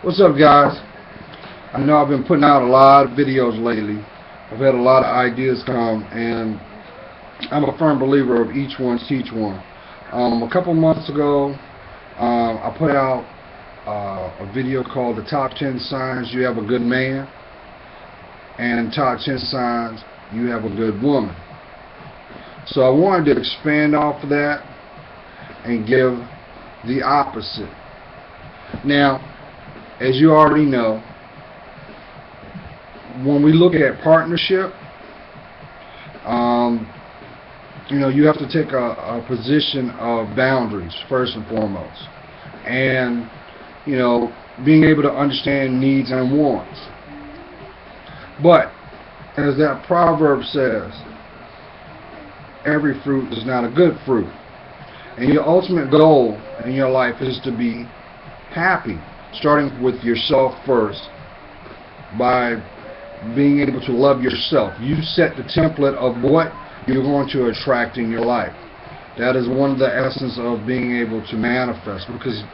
What's up, guys? I know I've been putting out a lot of videos lately. I've had a lot of ideas come, and I'm a firm believer of each one teach one. A couple months ago, I put out a video called The Top 10 Signs You Have a Good Man and Top 10 Signs You Have a Good Woman. So I wanted to expand off of that and give the opposite. Now, as you already know, when we look at partnership, you have to take a position of boundaries first and foremost, and being able to understand needs and wants. But as that proverb says, every fruit is not a good fruit, and your ultimate goal in your life is to be happy, starting with yourself first by being able to love yourself. You set the template of what you're going to attract in your life. That is one of the essence of being able to manifest, because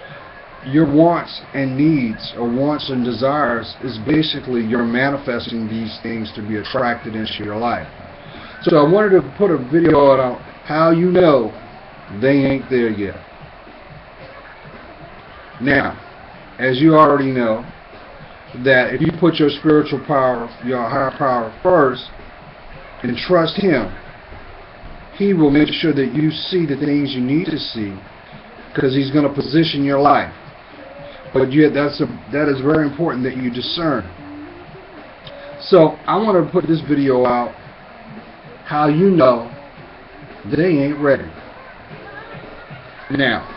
your wants and needs, or wants and desires, is basically you're manifesting these things to be attracted into your life. So I wanted to put a video out on how you know they ain't there yet. Now, as you already know, that if you put your spiritual power, your higher power first, and trust Him, He will make sure that you see the things you need to see, because He's going to position your life. But yet, that is very important that you discern. So I want to put this video out, how you know they ain't ready. Now,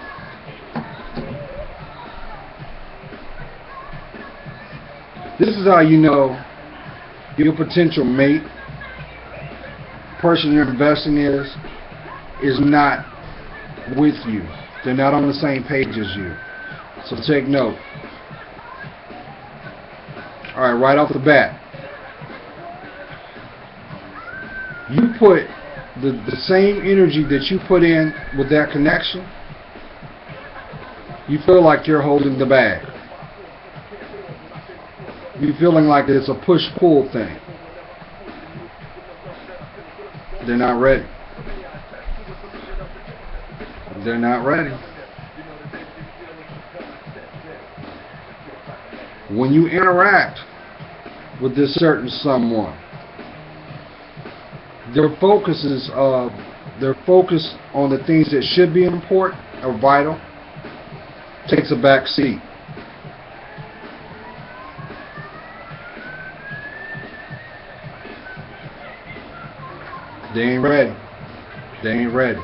this is how you know your potential mate, person you're investing is not with you. They're not on the same page as you. So take note. Alright, right off the bat, you put the same energy that you put in with that connection, you feel like you're holding the bag. You're feeling like it's a push-pull thing. They're not ready. They're not ready. When you interact with this certain someone, their focus on the things that should be important or vital takes a back seat. They ain't ready. They ain't ready.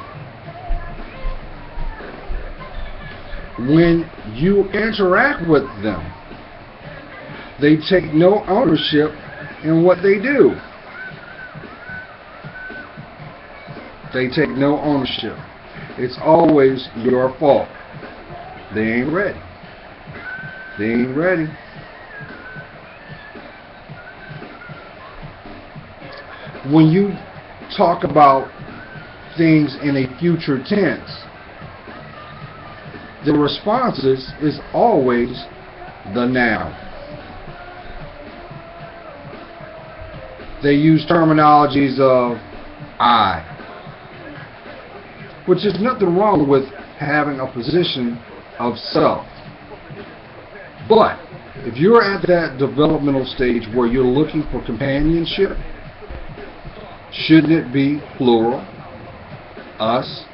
When you interact with them, they take no ownership in what they do. They take no ownership. It's always your fault. They ain't ready. They ain't ready. When you talk about things in a future tense, the response is always the now. They use terminologies of I, which is nothing wrong with having a position of self. But if you're at that developmental stage where you're looking for companionship, shouldn't it be plural? Us,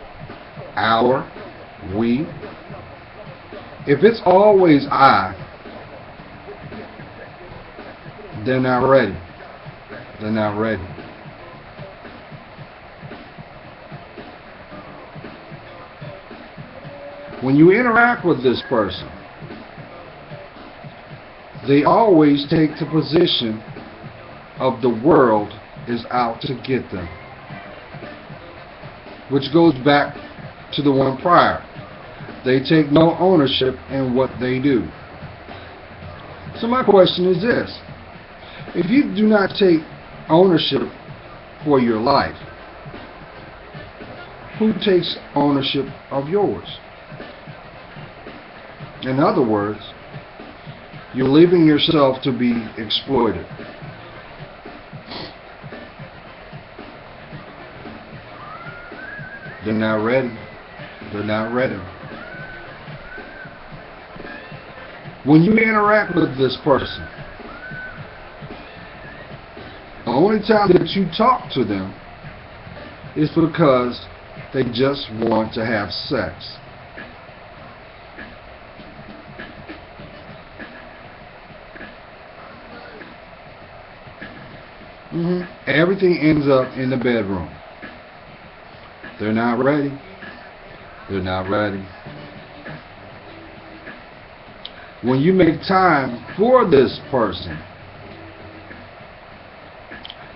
our, we. If it's always I, they're not ready. They're not ready. When you interact with this person, they always take the position of the world is out to get them, which goes back to the one prior. They take no ownership in what they do. So my question is this: if you do not take ownership for your life, who takes ownership of yours? In other words, You're leaving yourself to be exploited. They're not ready. They're not ready. When you interact with this person, the only time that you talk to them is because they just want to have sex. Everything ends up in the bedroom. They're not ready. They're not ready. When you make time for this person,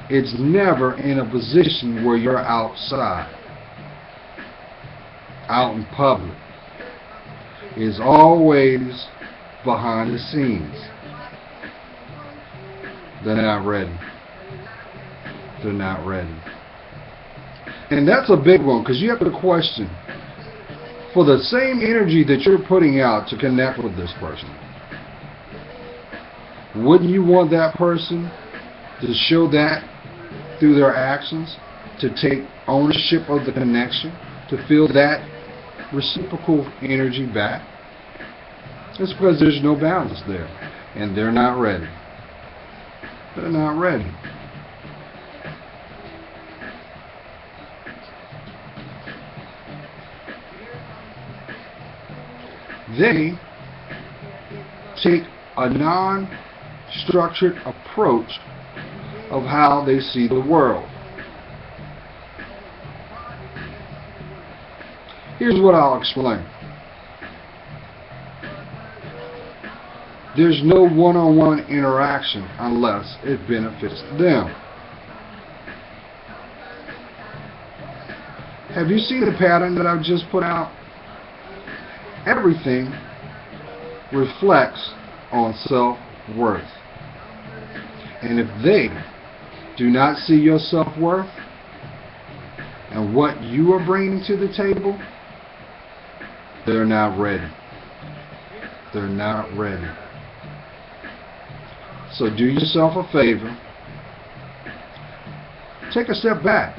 it's never in a position where you're outside, out in public. It's always behind the scenes. They're not ready. They're not ready. And that's a big one, because you have to question, for the same energy that you're putting out to connect with this person, wouldn't you want that person to show that through their actions, to take ownership of the connection, to feel that reciprocal energy back? It's because there's no balance there, and they're not ready. They're not ready. They take a non-structured approach of how they see the world. Here's what I'll explain. There's no one-on-one interaction unless it benefits them. Have you seen the pattern that I've just put out? Everything reflects on self-worth. And if they do not see your self-worth and what you are bringing to the table, they're not ready. They're not ready. So do yourself a favor. Take a step back.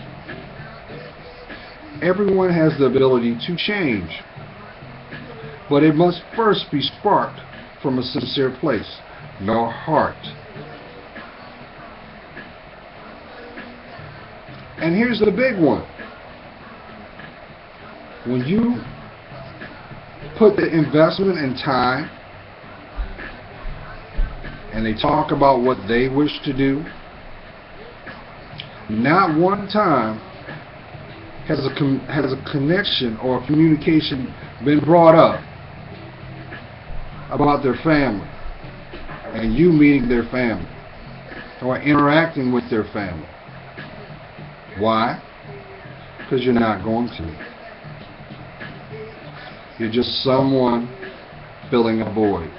Everyone has the ability to change, but it must first be sparked from a sincere place, your heart. And here's the big one. When you put the investment in time, and they talk about what they wish to do, not one time has a connection or communication been brought up about their family and you meeting their family or interacting with their family. Why? Because you're not going to. You're just someone filling a void.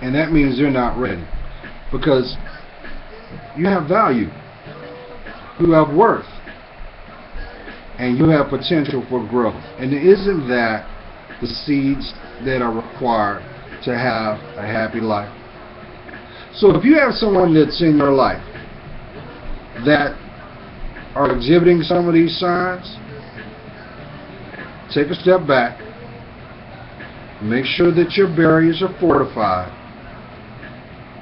And that means they're not ready, because you have value, you have worth, and you have potential for growth. And isn't that the seeds that are required to have a happy life? So if you have someone that's in your life that are exhibiting some of these signs, take a step back, make sure that your barriers are fortified,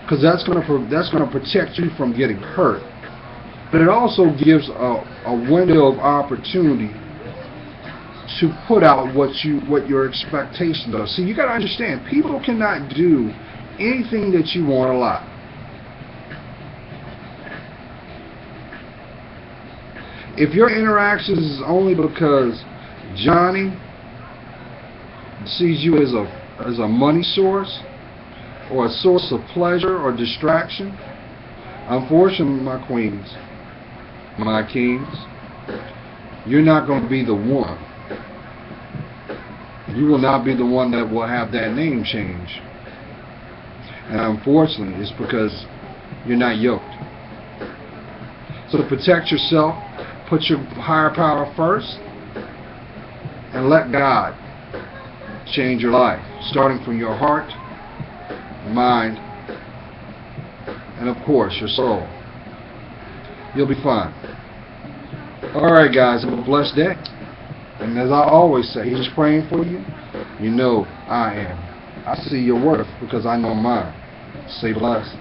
because that's going to protect you from getting hurt. But it also gives a window of opportunity to put out what your expectations are. See, you got to understand, people cannot do anything that you want a lot. If your interactions is only because Johnny sees you as a money source or a source of pleasure or distraction, unfortunately, my queens, my kings, you're not going to be the one. You will not be the one that will have that name change. And unfortunately, it's because you're not yoked. So to protect yourself, put your higher power first, and let God change your life, starting from your heart mind, and of course your soul. You'll be fine. Alright guys, have a blessed day. And as I always say, he's praying for you. You know I am. I see your worth because I know mine. Stay blessed.